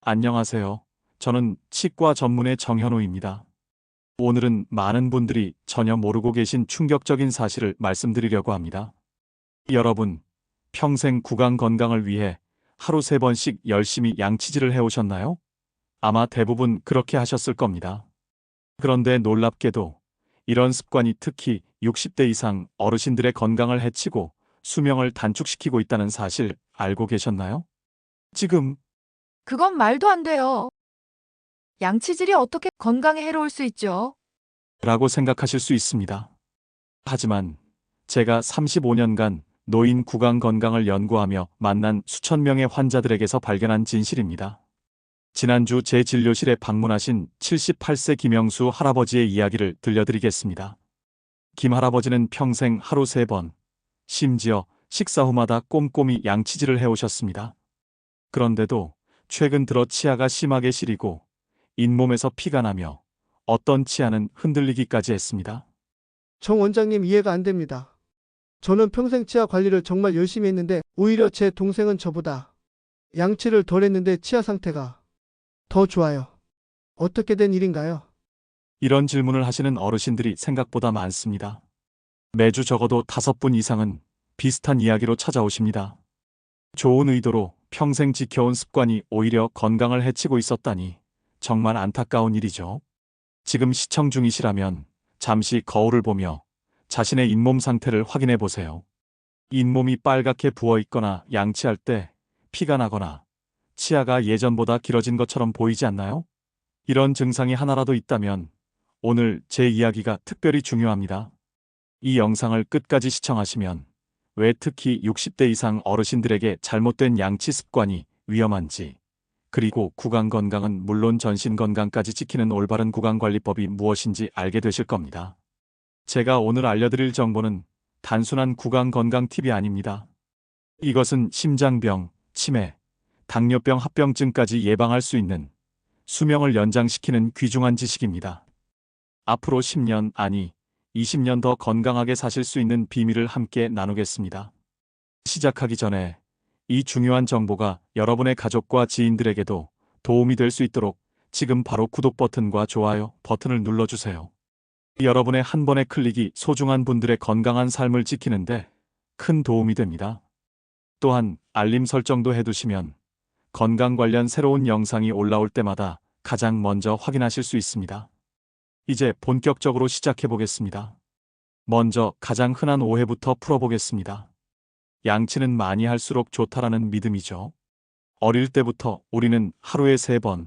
안녕하세요. 저는 치과 전문의 정현우입니다. 오늘은 많은 분들이 전혀 모르고 계신 충격적인 사실을 말씀드리려고 합니다. 여러분, 평생 구강 건강을 위해 하루 3번씩 열심히 양치질을 해오셨나요? 아마 대부분 그렇게 하셨을 겁니다. 그런데 놀랍게도 이런 습관이 특히 60대 이상 어르신들의 건강을 해치고 수명을 단축시키고 있다는 사실 알고 계셨나요? 지금 그건 말도 안 돼요. 양치질이 어떻게 건강에 해로울 수 있죠? 라고 생각하실 수 있습니다. 하지만 제가 35년간 노인 구강 건강을 연구하며 만난 수천 명의 환자들에게서 발견한 진실입니다. 지난주 제 진료실에 방문하신 78세 김영수 할아버지의 이야기를 들려드리겠습니다. 김 할아버지는 평생 하루 3번, 심지어 식사 후마다 꼼꼼히 양치질을 해오셨습니다. 그런데도 최근 들어 치아가 심하게 시리고 잇몸에서 피가 나며 어떤 치아는 흔들리기까지 했습니다. 정 원장님 이해가 안 됩니다. 저는 평생 치아 관리를 정말 열심히 했는데 오히려 제 동생은 저보다 양치를 덜 했는데 치아 상태가 더 좋아요. 어떻게 된 일인가요? 이런 질문을 하시는 어르신들이 생각보다 많습니다. 매주 적어도 5분 이상은 비슷한 이야기로 찾아오십니다. 좋은 의도로 평생 지켜온 습관이 오히려 건강을 해치고 있었다니 정말 안타까운 일이죠. 지금 시청 중이시라면 잠시 거울을 보며 자신의 잇몸 상태를 확인해 보세요. 잇몸이 빨갛게 부어 있거나 양치할 때 피가 나거나 치아가 예전보다 길어진 것처럼 보이지 않나요? 이런 증상이 하나라도 있다면 오늘 제 이야기가 특별히 중요합니다. 이 영상을 끝까지 시청하시면 왜 특히 60대 이상 어르신들에게 잘못된 양치 습관이 위험한지, 그리고 구강 건강은 물론 전신 건강까지 지키는 올바른 구강관리법이 무엇인지 알게 되실 겁니다. 제가 오늘 알려드릴 정보는 단순한 구강 건강 팁이 아닙니다. 이것은 심장병, 치매, 당뇨병, 합병증까지 예방할 수 있는 수명을 연장시키는 귀중한 지식입니다. 앞으로 10년, 아니 20년 더 건강하게 사실 수 있는 비밀을 함께 나누겠습니다. 시작하기 전에 이 중요한 정보가 여러분의 가족과 지인들에게도 도움이 될 수 있도록 지금 바로 구독 버튼과 좋아요 버튼을 눌러주세요. 여러분의 한 번의 클릭이 소중한 분들의 건강한 삶을 지키는데 큰 도움이 됩니다. 또한 알림 설정도 해두시면 건강 관련 새로운 영상이 올라올 때마다 가장 먼저 확인하실 수 있습니다. 이제 본격적으로 시작해 보겠습니다. 먼저 가장 흔한 오해부터 풀어보겠습니다. 양치는 많이 할수록 좋다라는 믿음이죠. 어릴 때부터 우리는 하루에 3번,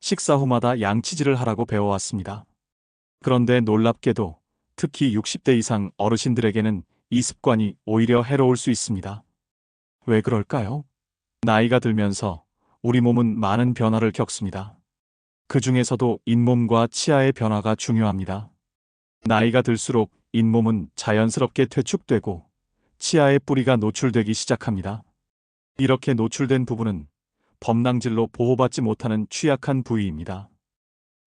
식사 후마다 양치질을 하라고 배워왔습니다. 그런데 놀랍게도 특히 60대 이상 어르신들에게는 이 습관이 오히려 해로울 수 있습니다. 왜 그럴까요? 나이가 들면서 우리 몸은 많은 변화를 겪습니다. 그 중에서도 잇몸과 치아의 변화가 중요합니다. 나이가 들수록 잇몸은 자연스럽게 퇴축되고 치아의 뿌리가 노출되기 시작합니다. 이렇게 노출된 부분은 범랑질로 보호받지 못하는 취약한 부위입니다.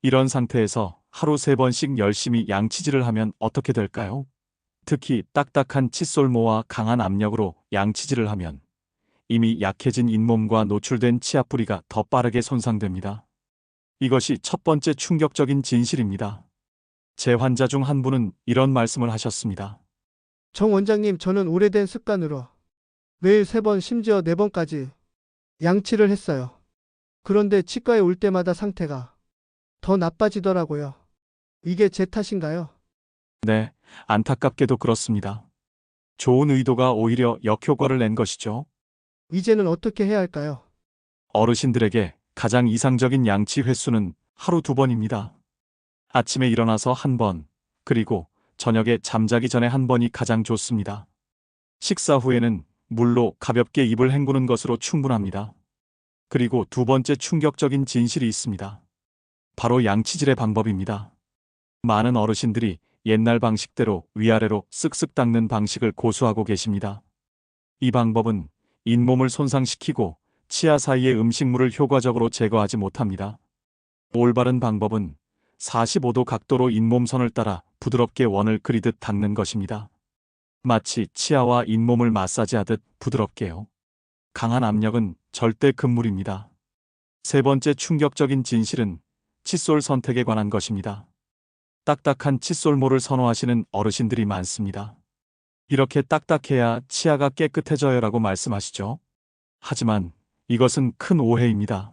이런 상태에서 하루 3번씩 열심히 양치질을 하면 어떻게 될까요? 특히 딱딱한 칫솔모와 강한 압력으로 양치질을 하면 이미 약해진 잇몸과 노출된 치아 뿌리가 더 빠르게 손상됩니다. 이것이 첫 번째 충격적인 진실입니다. 제 환자 중 한 분은 이런 말씀을 하셨습니다. 정 원장님 저는 오래된 습관으로 매일 3번 심지어 4번까지 양치를 했어요. 그런데 치과에 올 때마다 상태가 더 나빠지더라고요. 이게 제 탓인가요? 네, 안타깝게도 그렇습니다. 좋은 의도가 오히려 역효과를 낸 것이죠. 이제는 어떻게 해야 할까요? 어르신들에게 가장 이상적인 양치 횟수는 하루 2번입니다. 아침에 일어나서 1번, 그리고 저녁에 잠자기 전에 1번이 가장 좋습니다. 식사 후에는 물로 가볍게 입을 헹구는 것으로 충분합니다. 그리고 두 번째 충격적인 진실이 있습니다. 바로 양치질의 방법입니다. 많은 어르신들이 옛날 방식대로 위아래로 쓱쓱 닦는 방식을 고수하고 계십니다. 이 방법은 잇몸을 손상시키고 치아 사이의 음식물을 효과적으로 제거하지 못합니다. 올바른 방법은 45도 각도로 잇몸선을 따라 부드럽게 원을 그리듯 닦는 것입니다. 마치 치아와 잇몸을 마사지하듯 부드럽게요. 강한 압력은 절대 금물입니다. 세 번째 충격적인 진실은 칫솔 선택에 관한 것입니다. 딱딱한 칫솔모를 선호하시는 어르신들이 많습니다. 이렇게 딱딱해야 치아가 깨끗해져요라고 말씀하시죠. 하지만 이것은 큰 오해입니다.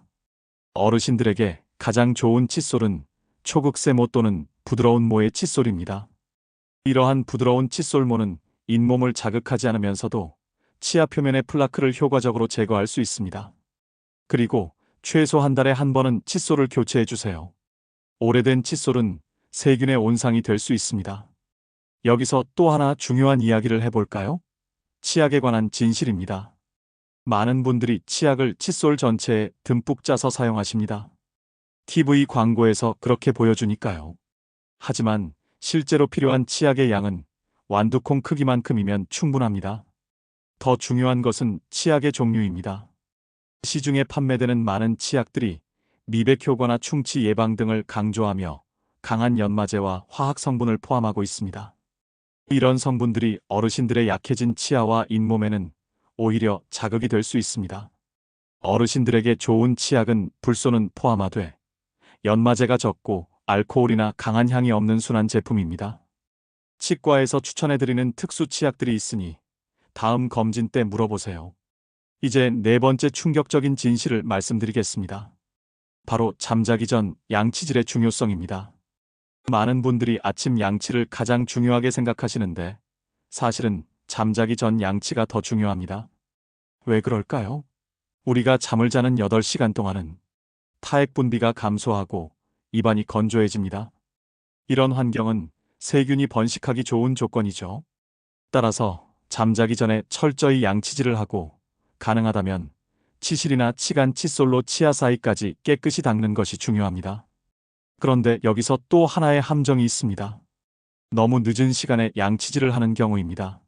어르신들에게 가장 좋은 칫솔은 초극세모 또는 부드러운 모의 칫솔입니다. 이러한 부드러운 칫솔모는 잇몸을 자극하지 않으면서도 치아 표면의 플라크를 효과적으로 제거할 수 있습니다. 그리고 최소 한 달에 한 번은 칫솔을 교체해 주세요. 오래된 칫솔은 세균의 온상이 될 수 있습니다. 여기서 또 하나 중요한 이야기를 해볼까요? 치약에 관한 진실입니다. 많은 분들이 치약을 칫솔 전체에 듬뿍 짜서 사용하십니다. TV 광고에서 그렇게 보여주니까요. 하지만 실제로 필요한 치약의 양은 완두콩 크기만큼이면 충분합니다. 더 중요한 것은 치약의 종류입니다. 시중에 판매되는 많은 치약들이 미백 효과나 충치 예방 등을 강조하며 강한 연마제와 화학 성분을 포함하고 있습니다. 이런 성분들이 어르신들의 약해진 치아와 잇몸에는 오히려 자극이 될 수 있습니다. 어르신들에게 좋은 치약은 불소는 포함하되 연마제가 적고 알코올이나 강한 향이 없는 순한 제품입니다. 치과에서 추천해드리는 특수 치약들이 있으니 다음 검진 때 물어보세요. 이제 네 번째 충격적인 진실을 말씀드리겠습니다. 바로 잠자기 전 양치질의 중요성입니다. 많은 분들이 아침 양치를 가장 중요하게 생각하시는데 사실은 잠자기 전 양치가 더 중요합니다. 왜 그럴까요? 우리가 잠을 자는 8시간 동안은 타액 분비가 감소하고 입안이 건조해집니다. 이런 환경은 세균이 번식하기 좋은 조건이죠. 따라서 잠자기 전에 철저히 양치질을 하고 가능하다면 치실이나 치간 칫솔로 치아 사이까지 깨끗이 닦는 것이 중요합니다. 그런데 여기서 또 하나의 함정이 있습니다. 너무 늦은 시간에 양치질을 하는 경우입니다.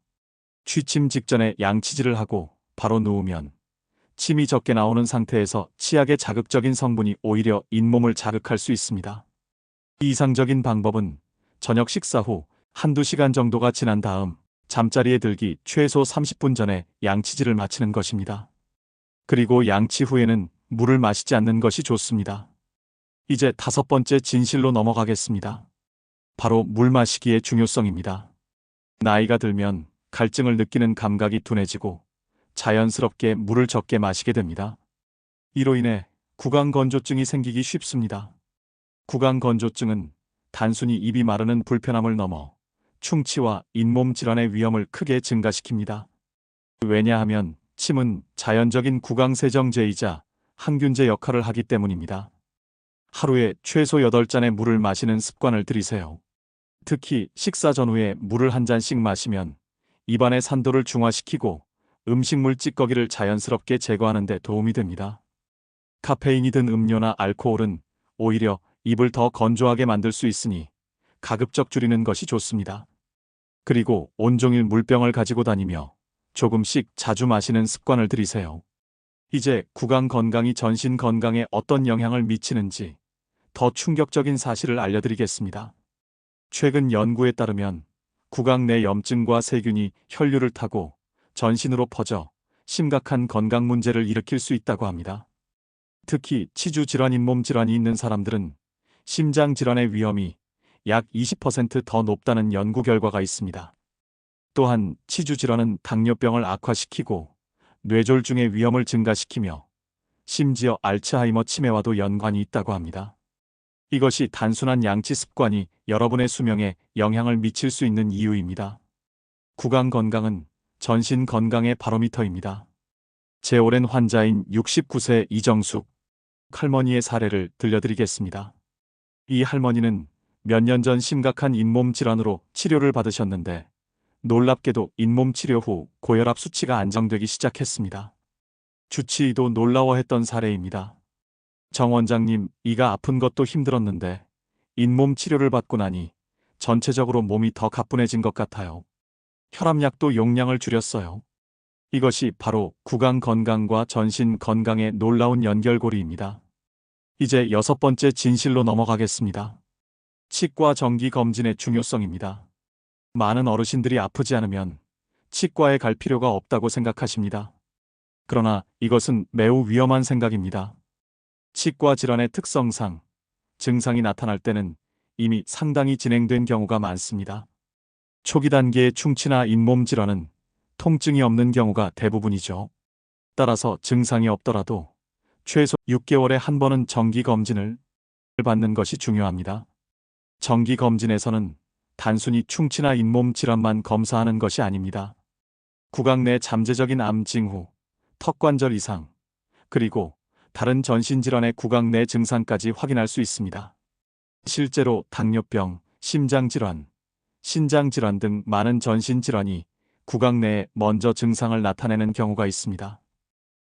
취침 직전에 양치질을 하고 바로 누우면 침이 적게 나오는 상태에서 치약의 자극적인 성분이 오히려 잇몸을 자극할 수 있습니다. 이상적인 방법은 저녁 식사 후 한두 시간 정도가 지난 다음 잠자리에 들기 최소 30분 전에 양치질을 마치는 것입니다. 그리고 양치 후에는 물을 마시지 않는 것이 좋습니다. 이제 5번째 진실로 넘어가겠습니다. 바로 물 마시기의 중요성입니다. 나이가 들면 갈증을 느끼는 감각이 둔해지고 자연스럽게 물을 적게 마시게 됩니다. 이로 인해 구강건조증이 생기기 쉽습니다. 구강건조증은 단순히 입이 마르는 불편함을 넘어 충치와 잇몸 질환의 위험을 크게 증가시킵니다. 왜냐하면 침은 자연적인 구강세정제이자 항균제 역할을 하기 때문입니다. 하루에 최소 8잔의 물을 마시는 습관을 들이세요. 특히 식사 전후에 물을 한 잔씩 마시면 입안의 산도를 중화시키고 음식물 찌꺼기를 자연스럽게 제거하는 데 도움이 됩니다. 카페인이 든 음료나 알코올은 오히려 입을 더 건조하게 만들 수 있으니 가급적 줄이는 것이 좋습니다. 그리고 온종일 물병을 가지고 다니며 조금씩 자주 마시는 습관을 들이세요. 이제 구강 건강이 전신 건강에 어떤 영향을 미치는지 더 충격적인 사실을 알려드리겠습니다. 최근 연구에 따르면 구강 내 염증과 세균이 혈류를 타고 전신으로 퍼져 심각한 건강 문제를 일으킬 수 있다고 합니다. 특히 치주 질환, 잇몸 질환이 있는 사람들은 심장 질환의 위험이 약 20% 더 높다는 연구 결과가 있습니다. 또한 치주 질환은 당뇨병을 악화시키고 뇌졸중의 위험을 증가시키며 심지어 알츠하이머 치매와도 연관이 있다고 합니다. 이것이 단순한 양치 습관이 여러분의 수명에 영향을 미칠 수 있는 이유입니다. 구강 건강은 전신 건강의 바로미터입니다. 제 오랜 환자인 69세 이정숙 할머니의 사례를 들려드리겠습니다. 이 할머니는 몇 년 전 심각한 잇몸 질환으로 치료를 받으셨는데 놀랍게도 잇몸 치료 후 고혈압 수치가 안정되기 시작했습니다. 주치의도 놀라워했던 사례입니다. 정 원장님, 이가 아픈 것도 힘들었는데 잇몸 치료를 받고 나니 전체적으로 몸이 더 가뿐해진 것 같아요. 혈압약도 용량을 줄였어요. 이것이 바로 구강 건강과 전신 건강의 놀라운 연결고리입니다. 이제 6번째 진실로 넘어가겠습니다. 치과 정기 검진의 중요성입니다. 많은 어르신들이 아프지 않으면 치과에 갈 필요가 없다고 생각하십니다. 그러나 이것은 매우 위험한 생각입니다. 치과 질환의 특성상 증상이 나타날 때는 이미 상당히 진행된 경우가 많습니다. 초기 단계의 충치나 잇몸 질환은 통증이 없는 경우가 대부분이죠. 따라서 증상이 없더라도 최소 6개월에 한 번은 정기 검진을 받는 것이 중요합니다. 정기 검진에서는 단순히 충치나 잇몸 질환만 검사하는 것이 아닙니다. 구강 내 잠재적인 암 징후, 턱관절 이상, 그리고 다른 전신질환의 구강 내 증상까지 확인할 수 있습니다. 실제로 당뇨병, 심장질환, 신장질환 등 많은 전신질환이 구강 내에 먼저 증상을 나타내는 경우가 있습니다.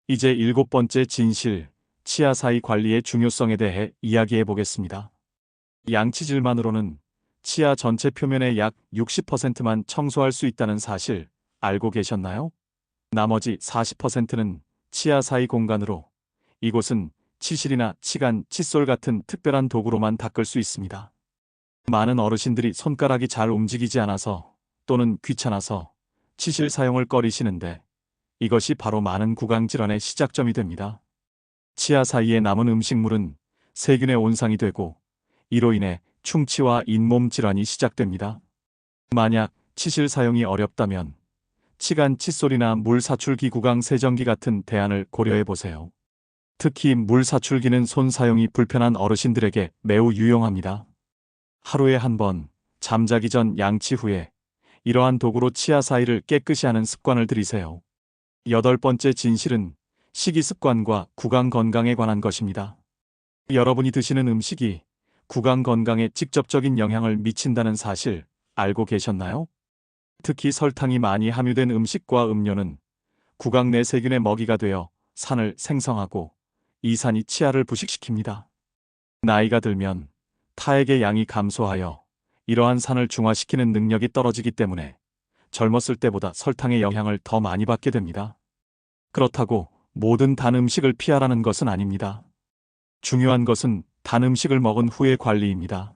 이제 7번째 진실, 치아 사이 관리의 중요성에 대해 이야기해 보겠습니다. 양치질만으로는 치아 전체 표면의 약 60%만 청소할 수 있다는 사실 알고 계셨나요? 나머지 40%는 치아 사이 공간으로, 이곳은 치실이나 치간, 칫솔 같은 특별한 도구로만 닦을 수 있습니다. 많은 어르신들이 손가락이 잘 움직이지 않아서 또는 귀찮아서 치실 사용을 꺼리시는데 이것이 바로 많은 구강 질환의 시작점이 됩니다. 치아 사이에 남은 음식물은 세균의 온상이 되고 이로 인해 충치와 잇몸 질환이 시작됩니다. 만약 치실 사용이 어렵다면 치간 칫솔이나 물 사출기, 구강 세정기 같은 대안을 고려해 보세요. 특히 물 사출기는 손 사용이 불편한 어르신들에게 매우 유용합니다. 하루에 한 번, 잠자기 전 양치 후에 이러한 도구로 치아 사이를 깨끗이 하는 습관을 들이세요. 8번째 진실은 식이습관과 구강 건강에 관한 것입니다. 여러분이 드시는 음식이 구강 건강에 직접적인 영향을 미친다는 사실 알고 계셨나요? 특히 설탕이 많이 함유된 음식과 음료는 구강 내 세균의 먹이가 되어 산을 생성하고 이 산이 치아를 부식시킵니다. 나이가 들면 타액의 양이 감소하여 이러한 산을 중화시키는 능력이 떨어지기 때문에 젊었을 때보다 설탕의 영향을 더 많이 받게 됩니다. 그렇다고 모든 단 음식을 피하라는 것은 아닙니다. 중요한 것은 단 음식을 먹은 후의 관리입니다.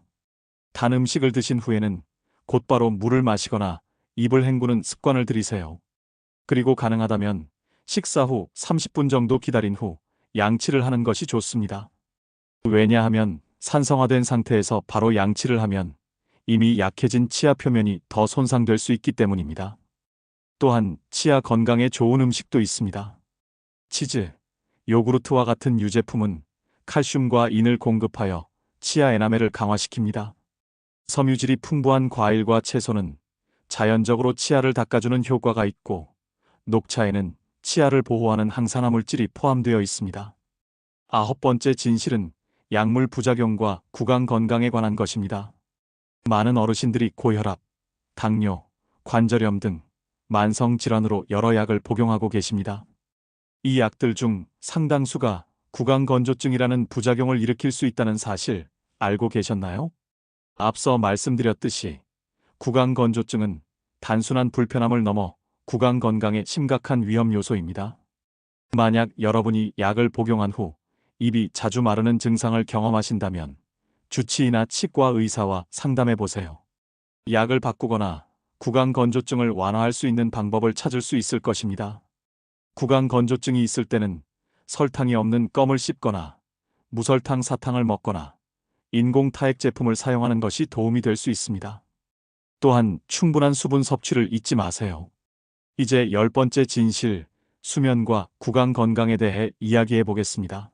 단 음식을 드신 후에는 곧바로 물을 마시거나 입을 헹구는 습관을 들이세요. 그리고 가능하다면 식사 후 30분 정도 기다린 후 양치를 하는 것이 좋습니다. 왜냐하면 산성화된 상태에서 바로 양치를 하면 이미 약해진 치아 표면이 더 손상될 수 있기 때문입니다. 또한 치아 건강에 좋은 음식도 있습니다. 치즈, 요구르트와 같은 유제품은 칼슘과 인을 공급하여 치아 에나멜을 강화시킵니다. 섬유질이 풍부한 과일과 채소는 자연적으로 치아를 닦아주는 효과가 있고 녹차에는 치아를 보호하는 항산화 물질이 포함되어 있습니다. 9번째 진실은 약물 부작용과 구강 건강에 관한 것입니다. 많은 어르신들이 고혈압, 당뇨, 관절염 등 만성 질환으로 여러 약을 복용하고 계십니다. 이 약들 중 상당수가 구강 건조증이라는 부작용을 일으킬 수 있다는 사실 알고 계셨나요? 앞서 말씀드렸듯이 구강 건조증은 단순한 불편함을 넘어 구강 건강에 심각한 위험 요소입니다. 만약 여러분이 약을 복용한 후 입이 자주 마르는 증상을 경험하신다면 주치의나 치과 의사와 상담해 보세요. 약을 바꾸거나 구강 건조증을 완화할 수 있는 방법을 찾을 수 있을 것입니다. 구강 건조증이 있을 때는 설탕이 없는 껌을 씹거나 무설탕 사탕을 먹거나 인공 타액 제품을 사용하는 것이 도움이 될 수 있습니다. 또한 충분한 수분 섭취를 잊지 마세요. 이제 10번째 진실, 수면과 구강 건강에 대해 이야기해 보겠습니다.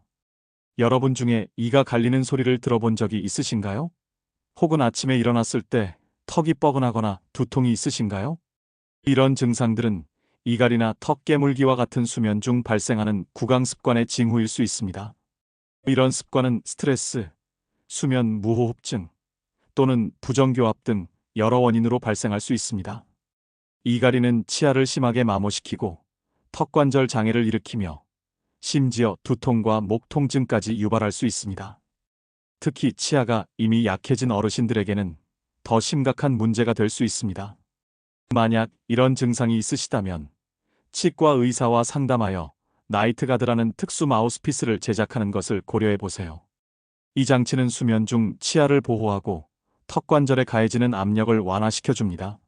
여러분 중에 이가 갈리는 소리를 들어본 적이 있으신가요? 혹은 아침에 일어났을 때 턱이 뻐근하거나 두통이 있으신가요? 이런 증상들은 이갈이나 턱 깨물기와 같은 수면 중 발생하는 구강 습관의 징후일 수 있습니다. 이런 습관은 스트레스, 수면 무호흡증 또는 부정교합 등 여러 원인으로 발생할 수 있습니다. 이갈이는 치아를 심하게 마모시키고 턱관절 장애를 일으키며 심지어 두통과 목 통증까지 유발할 수 있습니다. 특히 치아가 이미 약해진 어르신들에게는 더 심각한 문제가 될 수 있습니다. 만약 이런 증상이 있으시다면 치과 의사와 상담하여 나이트가드라는 특수 마우스피스를 제작하는 것을 고려해 보세요. 이 장치는 수면 중 치아를 보호하고 턱관절에 가해지는 압력을 완화시켜 줍니다.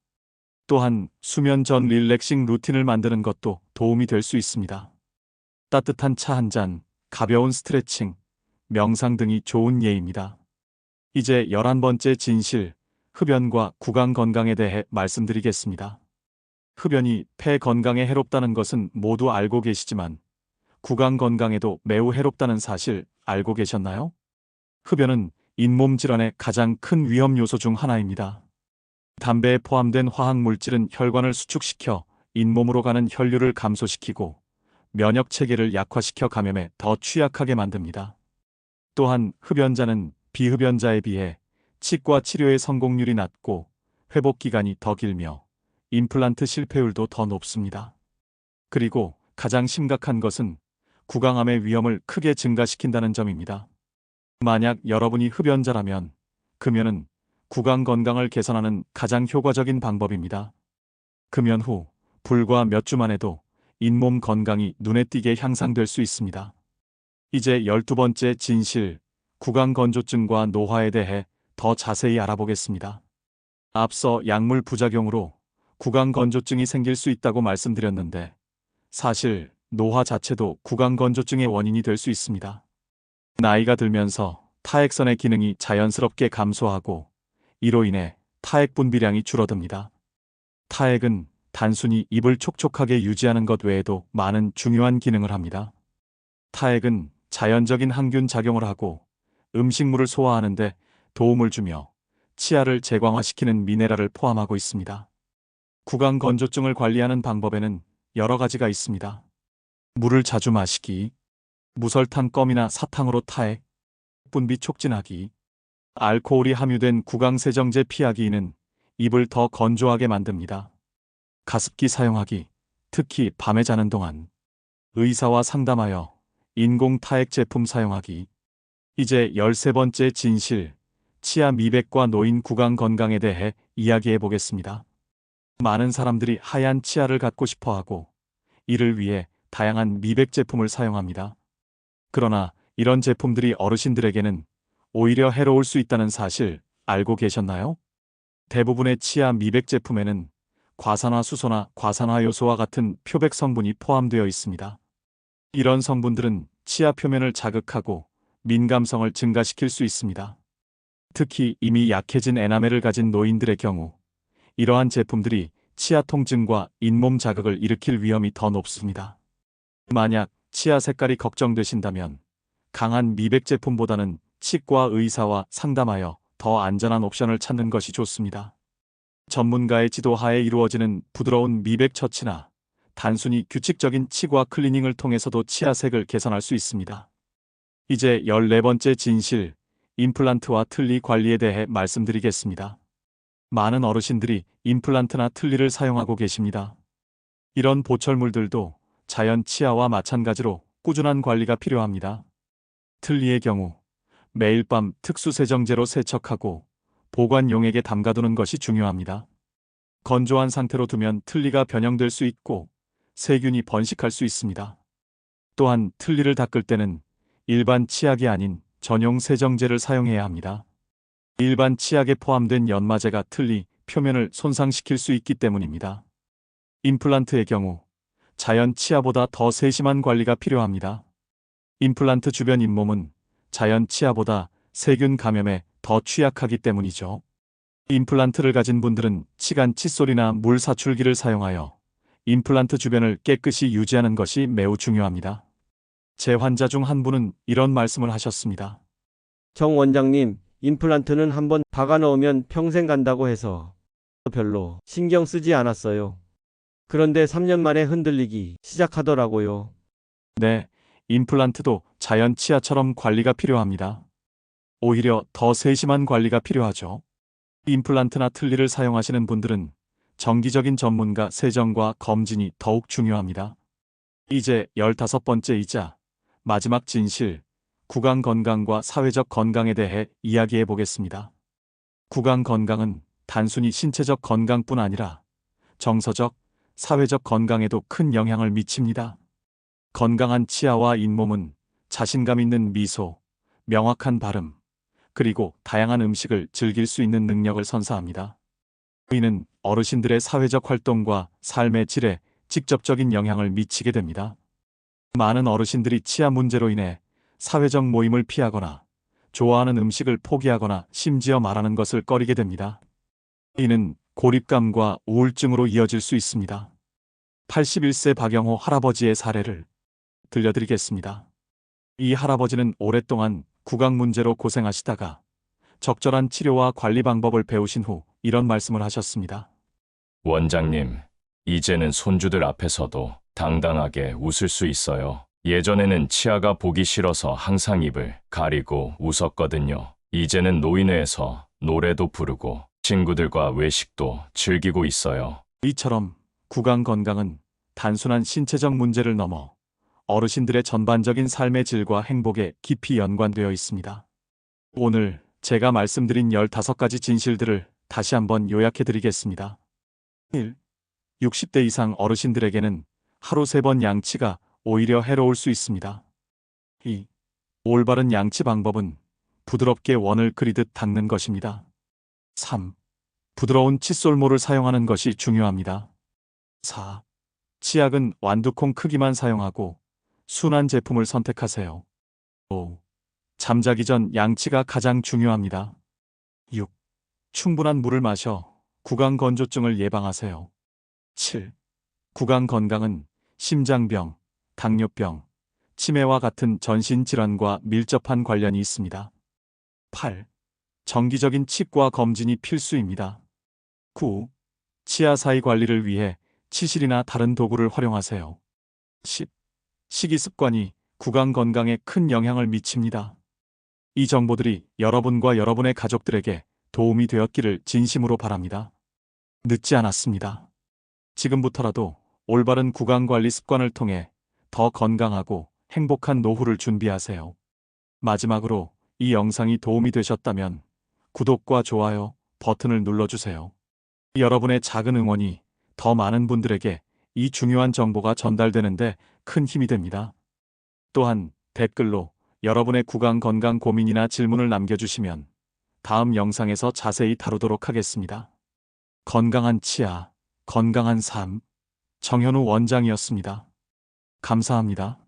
또한 수면 전 릴렉싱 루틴을 만드는 것도 도움이 될 수 있습니다. 따뜻한 차 한 잔, 가벼운 스트레칭, 명상 등이 좋은 예입니다. 이제 11번째 진실, 흡연과 구강 건강에 대해 말씀드리겠습니다. 흡연이 폐 건강에 해롭다는 것은 모두 알고 계시지만 구강 건강에도 매우 해롭다는 사실 알고 계셨나요? 흡연은 잇몸 질환의 가장 큰 위험 요소 중 하나입니다. 담배에 포함된 화학 물질은 혈관을 수축시켜 잇몸으로 가는 혈류를 감소시키고 면역 체계를 약화시켜 감염에 더 취약하게 만듭니다. 또한 흡연자는 비흡연자에 비해 치과 치료의 성공률이 낮고 회복 기간이 더 길며 임플란트 실패율도 더 높습니다. 그리고 가장 심각한 것은 구강암의 위험을 크게 증가시킨다는 점입니다. 만약 여러분이 흡연자라면 금연은 구강 건강을 개선하는 가장 효과적인 방법입니다. 금연 후 불과 몇 주만 해도 잇몸 건강이 눈에 띄게 향상될 수 있습니다. 이제 12번째 진실, 구강 건조증과 노화에 대해 더 자세히 알아보겠습니다. 앞서 약물 부작용으로 구강 건조증이 생길 수 있다고 말씀드렸는데 사실 노화 자체도 구강 건조증의 원인이 될 수 있습니다. 나이가 들면서 타액선의 기능이 자연스럽게 감소하고 이로 인해 타액 분비량이 줄어듭니다. 타액은 단순히 입을 촉촉하게 유지하는 것 외에도 많은 중요한 기능을 합니다. 타액은 자연적인 항균 작용을 하고 음식물을 소화하는 데 도움을 주며 치아를 재광화시키는 미네랄을 포함하고 있습니다. 구강 건조증을 관리하는 방법에는 여러 가지가 있습니다. 물을 자주 마시기, 무설탕 껌이나 사탕으로 타액 분비 촉진하기, 알코올이 함유된 구강 세정제 피하기는 입을 더 건조하게 만듭니다. 가습기 사용하기, 특히 밤에 자는 동안. 의사와 상담하여 인공 타액 제품 사용하기. 이제 13번째 진실, 치아 미백과 노인 구강 건강에 대해 이야기해 보겠습니다. 많은 사람들이 하얀 치아를 갖고 싶어 하고 이를 위해 다양한 미백 제품을 사용합니다. 그러나 이런 제품들이 어르신들에게는 오히려 해로울 수 있다는 사실 알고 계셨나요? 대부분의 치아 미백 제품에는 과산화수소나 과산화요소와 같은 표백 성분이 포함되어 있습니다. 이런 성분들은 치아 표면을 자극하고 민감성을 증가시킬 수 있습니다. 특히 이미 약해진 에나멜을 가진 노인들의 경우 이러한 제품들이 치아 통증과 잇몸 자극을 일으킬 위험이 더 높습니다. 만약 치아 색깔이 걱정되신다면 강한 미백 제품보다는 치과 의사와 상담하여 더 안전한 옵션을 찾는 것이 좋습니다. 전문가의 지도하에 이루어지는 부드러운 미백 처치나 단순히 규칙적인 치과 클리닝을 통해서도 치아색을 개선할 수 있습니다. 이제 14번째 진실, 임플란트와 틀니 관리에 대해 말씀드리겠습니다. 많은 어르신들이 임플란트나 틀니를 사용하고 계십니다. 이런 보철물들도 자연 치아와 마찬가지로 꾸준한 관리가 필요합니다. 틀니의 경우 매일 밤 특수 세정제로 세척하고 보관용액에 담가두는 것이 중요합니다. 건조한 상태로 두면 틀니가 변형될 수 있고 세균이 번식할 수 있습니다. 또한 틀니를 닦을 때는 일반 치약이 아닌 전용 세정제를 사용해야 합니다. 일반 치약에 포함된 연마제가 틀니 표면을 손상시킬 수 있기 때문입니다. 임플란트의 경우 자연 치아보다 더 세심한 관리가 필요합니다. 임플란트 주변 잇몸은 자연 치아보다 세균 감염에 더 취약하기 때문이죠. 임플란트를 가진 분들은 치간 칫솔이나 물 사출기를 사용하여 임플란트 주변을 깨끗이 유지하는 것이 매우 중요합니다. 제 환자 중 한 분은 이런 말씀을 하셨습니다. 정 원장님, 임플란트는 한번 박아 넣으면 평생 간다고 해서 별로 신경 쓰지 않았어요. 그런데 3년 만에 흔들리기 시작하더라고요. 네, 임플란트도 자연 치아처럼 관리가 필요합니다. 오히려 더 세심한 관리가 필요하죠. 임플란트나 틀니를 사용하시는 분들은 정기적인 전문가 세정과 검진이 더욱 중요합니다. 이제 15번째이자 마지막 진실, 구강 건강과 사회적 건강에 대해 이야기해 보겠습니다. 구강 건강은 단순히 신체적 건강뿐 아니라 정서적, 사회적 건강에도 큰 영향을 미칩니다. 건강한 치아와 잇몸은 자신감 있는 미소, 명확한 발음, 그리고 다양한 음식을 즐길 수 있는 능력을 선사합니다. 이는 어르신들의 사회적 활동과 삶의 질에 직접적인 영향을 미치게 됩니다. 많은 어르신들이 치아 문제로 인해 사회적 모임을 피하거나 좋아하는 음식을 포기하거나 심지어 말하는 것을 꺼리게 됩니다. 이는 고립감과 우울증으로 이어질 수 있습니다. 81세 박영호 할아버지의 사례를 들려드리겠습니다. 이 할아버지는 오랫동안 구강 문제로 고생하시다가 적절한 치료와 관리 방법을 배우신 후 이런 말씀을 하셨습니다. 원장님, 이제는 손주들 앞에서도 당당하게 웃을 수 있어요. 예전에는 치아가 보기 싫어서 항상 입을 가리고 웃었거든요. 이제는 노인회에서 노래도 부르고 친구들과 외식도 즐기고 있어요. 이처럼 구강 건강은 단순한 신체적 문제를 넘어 어르신들의 전반적인 삶의 질과 행복에 깊이 연관되어 있습니다. 오늘 제가 말씀드린 15가지 진실들을 다시 한번 요약해 드리겠습니다. 1. 60대 이상 어르신들에게는 하루 3번 양치가 오히려 해로울 수 있습니다. 2. 올바른 양치 방법은 부드럽게 원을 그리듯 닦는 것입니다. 3. 부드러운 칫솔모를 사용하는 것이 중요합니다. 4. 치약은 완두콩 크기만 사용하고 순한 제품을 선택하세요. 5. 잠자기 전 양치가 가장 중요합니다. 6. 충분한 물을 마셔 구강 건조증을 예방하세요. 7. 구강 건강은 심장병, 당뇨병, 치매와 같은 전신질환과 밀접한 관련이 있습니다. 8. 정기적인 치과 검진이 필수입니다. 9. 치아 사이 관리를 위해 치실이나 다른 도구를 활용하세요. 10. 식이 습관이 구강 건강에 큰 영향을 미칩니다. 이 정보들이 여러분과 여러분의 가족들에게 도움이 되었기를 진심으로 바랍니다. 늦지 않았습니다. 지금부터라도 올바른 구강 관리 습관을 통해 더 건강하고 행복한 노후를 준비하세요. 마지막으로 이 영상이 도움이 되셨다면 구독과 좋아요 버튼을 눌러주세요. 여러분의 작은 응원이 더 많은 분들에게 이 중요한 정보가 전달되는데 큰 힘이 됩니다. 또한 댓글로 여러분의 구강 건강 고민이나 질문을 남겨주시면 다음 영상에서 자세히 다루도록 하겠습니다. 건강한 치아, 건강한 삶, 정현우 원장이었습니다. 감사합니다.